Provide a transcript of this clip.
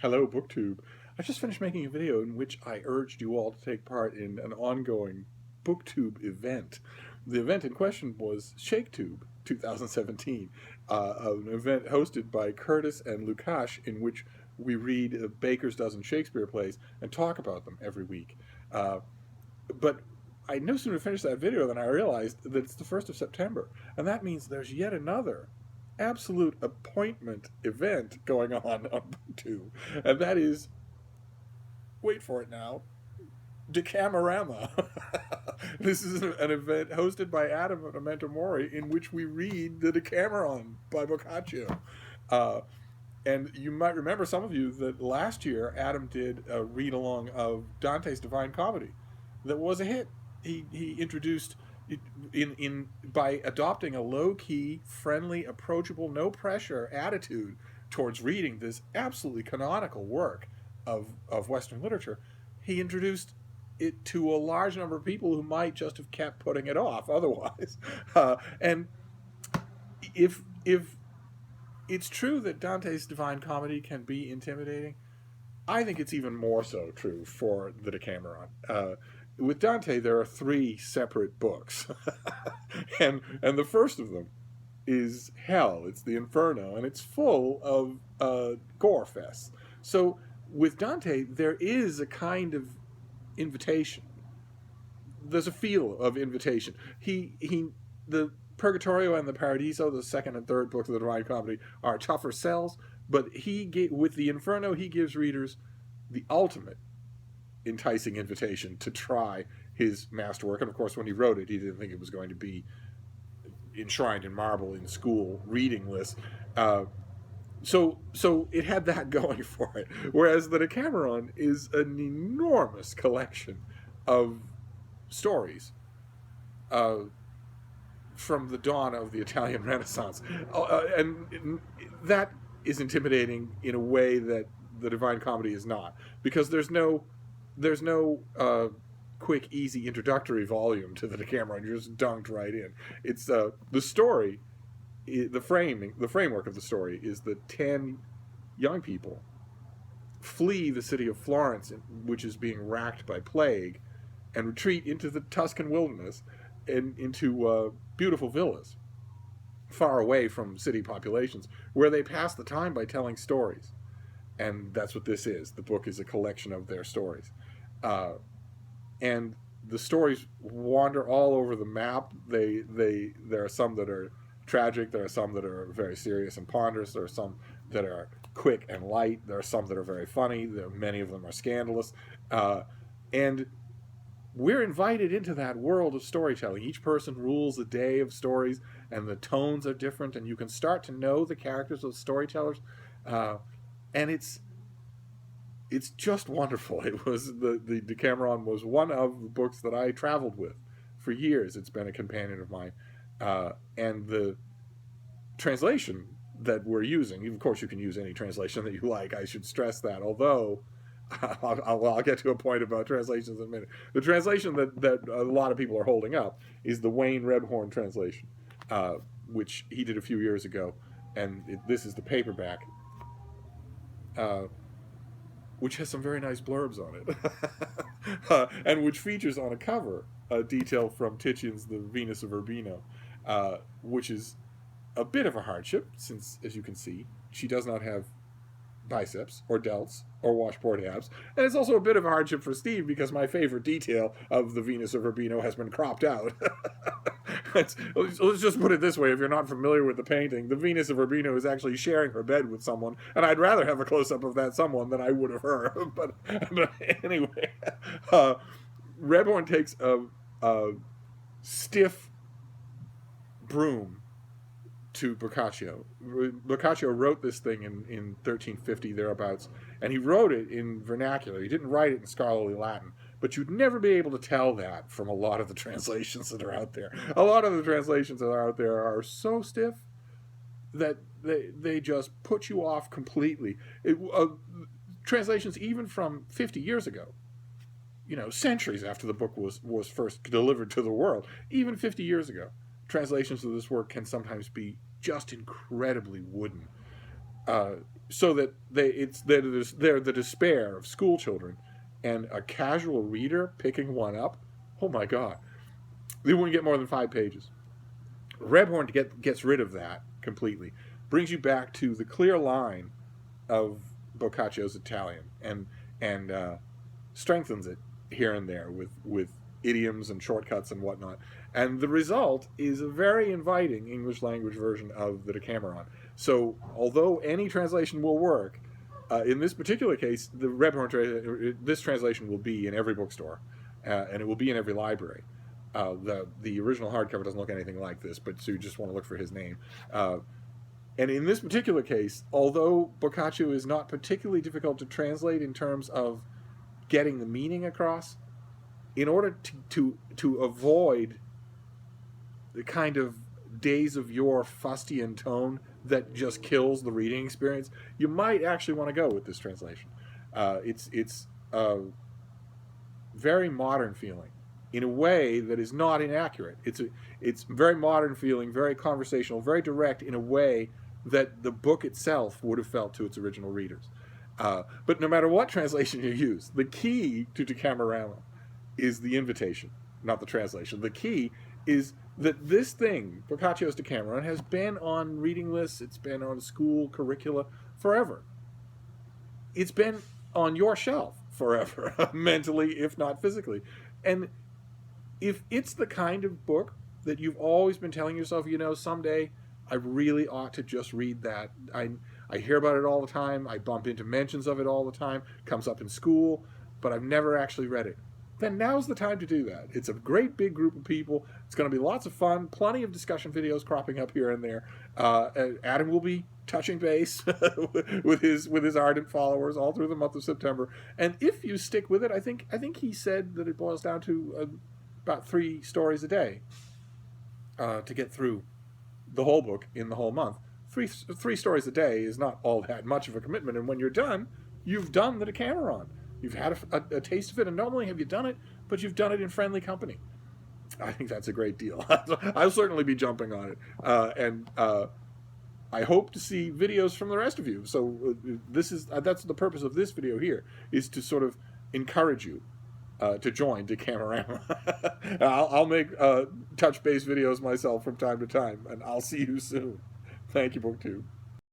Hello, BookTube. I just finished making a video in which I urged you all to take part in an ongoing BookTube event. The event in question was ShakeTube 2017, an event hosted by Curtis and Lukash in which we read a baker's dozen Shakespeare plays and talk about them every week. Uh, but I no sooner finished that video than I realized that it's the 1st of September, and that means there's yet another absolute appointment event going on BookTube, and that is, wait for it now, Decamorama. This is an event hosted by Adam and Memento Mori in which we read the Decameron by Boccaccio. Uh, and you might remember, some of you, that last year Adam did a read along of Dante's Divine Comedy that was a hit. He introduced in by adopting a low key, friendly, approachable, no pressure attitude towards reading this absolutely canonical work of Western literature. He introduced it to a large number of people who might just have kept putting it off otherwise. And if it's true that Dante's Divine Comedy can be intimidating, I think it's even more so true for the Decameron. With Dante, there are three separate books, and the first of them is Hell. It's the Inferno, and it's full of gore fests. So with Dante, there is a kind of invitation. There's a feel of invitation. The Purgatorio and the Paradiso, the second and third books of the Divine Comedy, are tougher sells, but with the Inferno, he gives readers the ultimate enticing invitation to try his masterwork. And of course, when he wrote it, he didn't think it was going to be enshrined in marble in school reading lists. So it had that going for it. Whereas the Decameron is an enormous collection of stories from the dawn of the Italian Renaissance, and that is intimidating in a way that the Divine Comedy is not, because there's no quick, easy introductory volume to the Decameron. You're just dunked right in. It's the story, the framework of the story is that 10 young people flee the city of Florence, which is being racked by plague, and retreat into the Tuscan wilderness and into beautiful villas far away from city populations, where they pass the time by telling stories. And that's what this is. The book is a collection of their stories. And the stories wander all over the map. There are some that are tragic. There are some that are very serious and ponderous. There are some that are quick and light. There are some that are very funny. Many of them are scandalous. And we're invited into that world of storytelling. Each person rules a day of stories, and the tones are different, and you can start to know the characters of the storytellers. And it's just wonderful. It was the Decameron was one of the books that I traveled with for years. It's been a companion of mine, and the translation that we're using. Of course, you can use any translation that you like. I should stress that. Although I'll get to a point about translations in a minute. The translation that a lot of people are holding up is the Wayne Rebhorn translation, which he did a few years ago, and this is the paperback. Which has some very nice blurbs on it, and which features on a cover a detail from Titian's The Venus of Urbino, which is a bit of a hardship, since, as you can see, she does not have biceps or delts or washboard abs, and it's also a bit of a hardship for Steve, because my favorite detail of The Venus of Urbino has been cropped out. Let's just put it this way: if you're not familiar with the painting, the Venus of Urbino is actually sharing her bed with someone, and I'd rather have a close-up of that someone than I would of her. but anyway, Rebhorn takes a stiff broom to Boccaccio. Boccaccio wrote this thing in 1350, thereabouts, and he wrote it in vernacular. He didn't write it in scholarly Latin, but you'd never be able to tell that from a lot of the translations that are out there. A lot of the translations that are out there are so stiff that they just put you off completely. Translations even from 50 years ago, centuries after the book was first delivered to the world, even 50 years ago, translations of this work can sometimes be just incredibly wooden. so that they're the despair of school children, and a casual reader picking one up. Oh my God, they wouldn't get more than 5 pages. Rebhorn gets rid of that completely, brings you back to the clear line of Boccaccio's Italian, and strengthens it here and there with idioms and shortcuts and whatnot. And the result is a very inviting English language version of the Decameron. So although any translation will work, in this particular case, the Rebhorn this translation will be in every bookstore, and it will be in every library. The original hardcover doesn't look anything like this, but so you just want to look for his name. And in this particular case, although Boccaccio is not particularly difficult to translate in terms of getting the meaning across, in order to avoid the kind of days of yore fustian tone that just kills the reading experience, you might actually want to go with this translation. It's a very modern feeling in a way that is not inaccurate. It's very modern feeling, very conversational, very direct in a way that the book itself would have felt to its original readers. But no matter what translation you use, the key to Decamorama is the invitation, not the translation. The key is that this thing, Boccaccio's Decameron, has been on reading lists, it's been on school curricula forever. It's been on your shelf forever, mentally, if not physically. And if it's the kind of book that you've always been telling yourself, someday I really ought to just read that. I hear about it all the time. I bump into mentions of it all the time. Comes up in school, but I've never actually read it. Then now's the time to do that. It's a great big group of people. It's going to be lots of fun. Plenty of discussion videos cropping up here and there. Adam will be touching base with his ardent followers all through the month of September. And if you stick with it, I think he said that it boils down to about 3 stories a day to get through the whole book in the whole month. Three stories a day is not all that much of a commitment, and when you're done, you've done the Decameron. You've had a taste of it, and not only have you done it, but you've done it in friendly company. I think that's a great deal. I'll certainly be jumping on it, and I hope to see videos from the rest of you. So that's the purpose of this video here, is to sort of encourage you to join Decamorama. I'll make touch-base videos myself from time to time, and I'll see you soon. Thank you, BookTube.